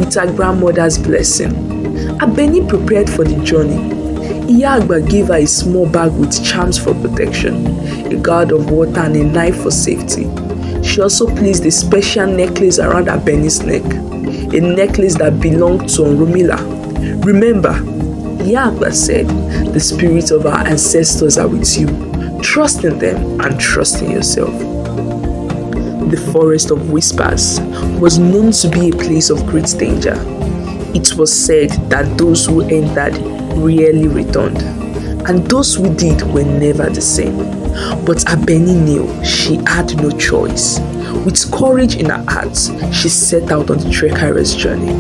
with her grandmother's blessing. Abeni prepared for the journey. Iyagba gave her a small bag with charms for protection, a guard of water and a knife for safety. She also placed a special necklace around Abeni's neck, a necklace that belonged to Orunmila. Remember, Iyagba said, the spirits of our ancestors are with you. Trust in them and trust in yourself. The Forest of Whispers was known to be a place of great danger. It was said that those who entered rarely returned, and those who did were never the same. But Abeni knew she had no choice. With courage in her heart, she set out on the treacherous journey.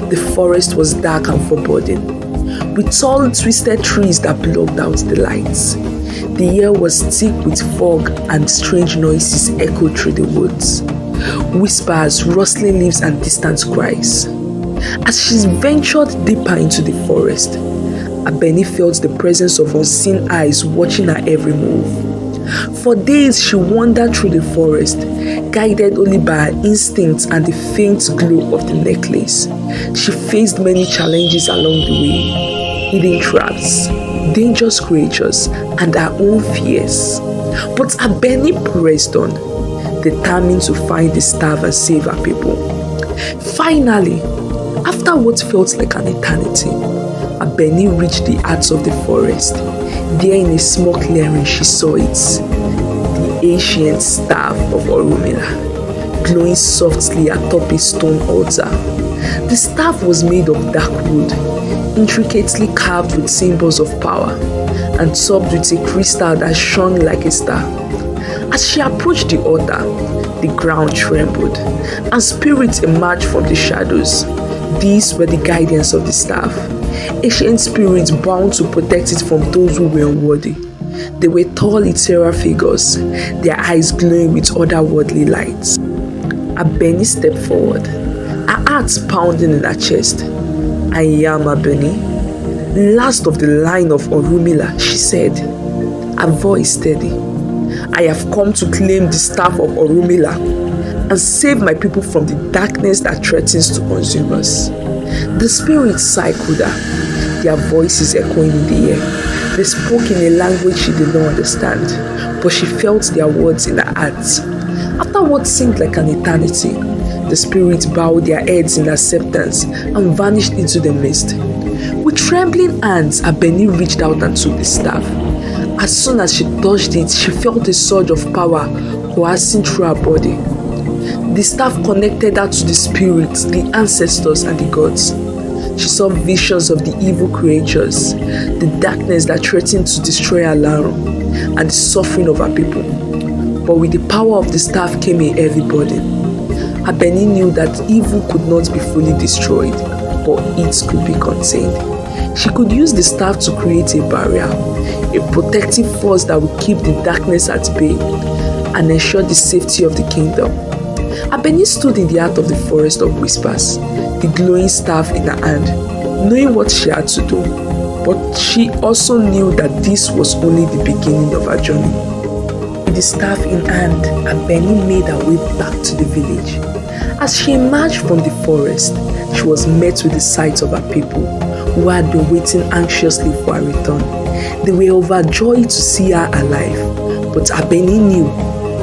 The forest was dark and foreboding, with tall, twisted trees that blocked out the lights. The air was thick with fog and strange noises echoed through the woods. Whispers, rustling leaves and distant cries. As she ventured deeper into the forest, Abeni felt the presence of unseen eyes watching her every move. For days she wandered through the forest, guided only by her instincts and the faint glow of the necklace. She faced many challenges along the way, hidden traps, dangerous creatures, and her own fears. But Abeni pressed on, determined to find the staff and save her people. Finally, after what felt like an eternity, Abeni reached the heart of the forest. There in a small clearing she saw it, the ancient Staff of Orunmila, glowing softly atop a stone altar. The staff was made of dark wood, intricately carved with symbols of power, and topped with a crystal that shone like a star. As she approached the altar, the ground trembled, and spirits emerged from the shadows. These were the guardians of the staff, ancient spirits bound to protect it from those who were unworthy. They were tall, ethereal figures, their eyes glowing with otherworldly lights. Abeni stepped forward, her heart pounding in her chest. I am Abeni, last of the line of Orunmila, she said, her voice steady. I have come to claim the staff of Orunmila and save my people from the darkness that threatens to consume us. The spirits cycled her, their voices echoing in the air. They spoke in a language she did not understand, but she felt their words in her heart. After what seemed like an eternity, the spirits bowed their heads in acceptance and vanished into the mist. With trembling hands, Abeni reached out and took the staff. As soon as she touched it, she felt a surge of power coursing through her body. The staff connected her to the spirits, the ancestors, and the gods. She saw visions of the evil creatures, the darkness that threatened to destroy Alaran, and the suffering of her people. But with the power of the staff came a heavy burden. Abeni knew that evil could not be fully destroyed, but it could be contained. She could use the staff to create a barrier, a protective force that would keep the darkness at bay and ensure the safety of the kingdom. Abeni stood in the heart of the Forest of Whispers, the glowing staff in her hand, knowing what she had to do. But she also knew that this was only the beginning of her journey. With the staff in hand, Abeni made her way back to the village. As she emerged from the forest, she was met with the sight of her people, who had been waiting anxiously for her return. They were overjoyed to see her alive, but Abeni knew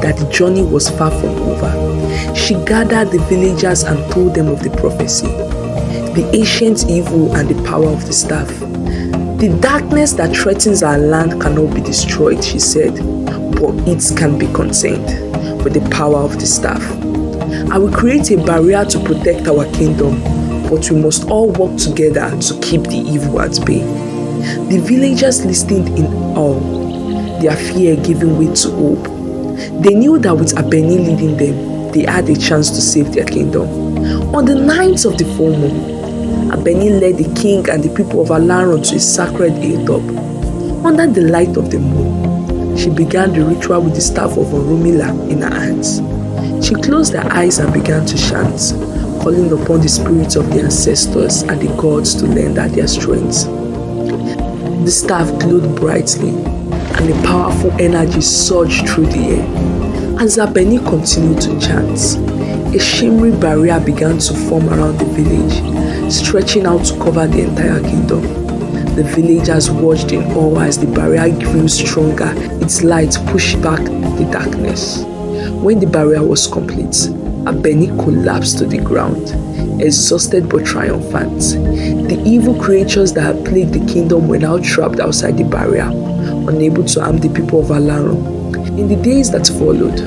that the journey was far from over. She gathered the villagers and told them of the prophecy, the ancient evil and the power of the staff. The darkness that threatens our land cannot be destroyed, she said, but it can be contained with the power of the staff. I will create a barrier to protect our kingdom, but we must all work together to keep the evil at bay. The villagers listened in awe, their fear giving way to hope. They knew that with Abeni leading them, they had a chance to save their kingdom. On the 9th of the full moon, Abeni led the king and the people of Alaran to a sacred hilltop. Under the light of the moon, she began the ritual with the staff of Orunmila in her hands. She closed her eyes and began to chant, calling upon the spirits of the ancestors and the gods to lend her their strength. The staff glowed brightly, and a powerful energy surged through the air. As Abeni continued to chant, a shimmery barrier began to form around the village, stretching out to cover the entire kingdom. The villagers watched in awe as the barrier grew stronger, its light pushed back the darkness. When the barrier was complete, Abeni collapsed to the ground, exhausted but triumphant. The evil creatures that had plagued the kingdom were now trapped outside the barrier, unable to harm the people of Alaran. In the days that followed,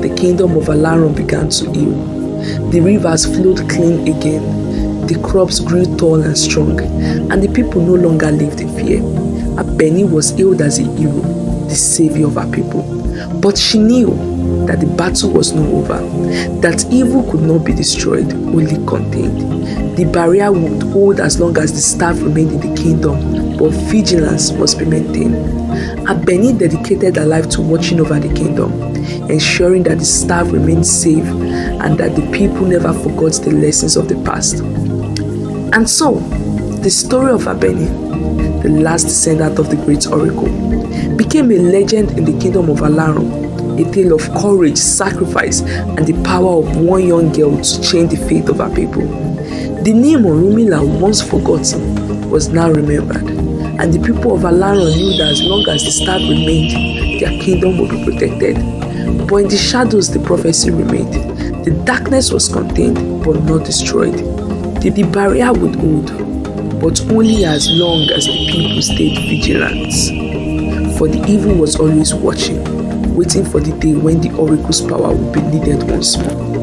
the kingdom of Alaran began to heal. The rivers flowed clean again, the crops grew tall and strong, and the people no longer lived in fear. Abeni was hailed as a hero, the savior of her people. But she knew that the battle was not over, that evil could not be destroyed, only contained. The barrier would hold as long as the staff remained in the kingdom, but vigilance must be maintained. Abeni dedicated her life to watching over the kingdom, ensuring that the staff remained safe and that the people never forgot the lessons of the past. And so, the story of Abeni, the last descendant of the great oracle, became a legend in the kingdom of Alaran, a tale of courage, sacrifice, and the power of one young girl to change the fate of her people. The name Orunmila, once forgotten, was now remembered, and the people of Alaran knew that as long as the staff remained, their kingdom would be protected. But in the shadows, the prophecy remained. The darkness was contained, but not destroyed. The barrier would hold, but only as long as the people stayed vigilant. For the evil was always watching, waiting for the day when the oracle's power would be needed once more.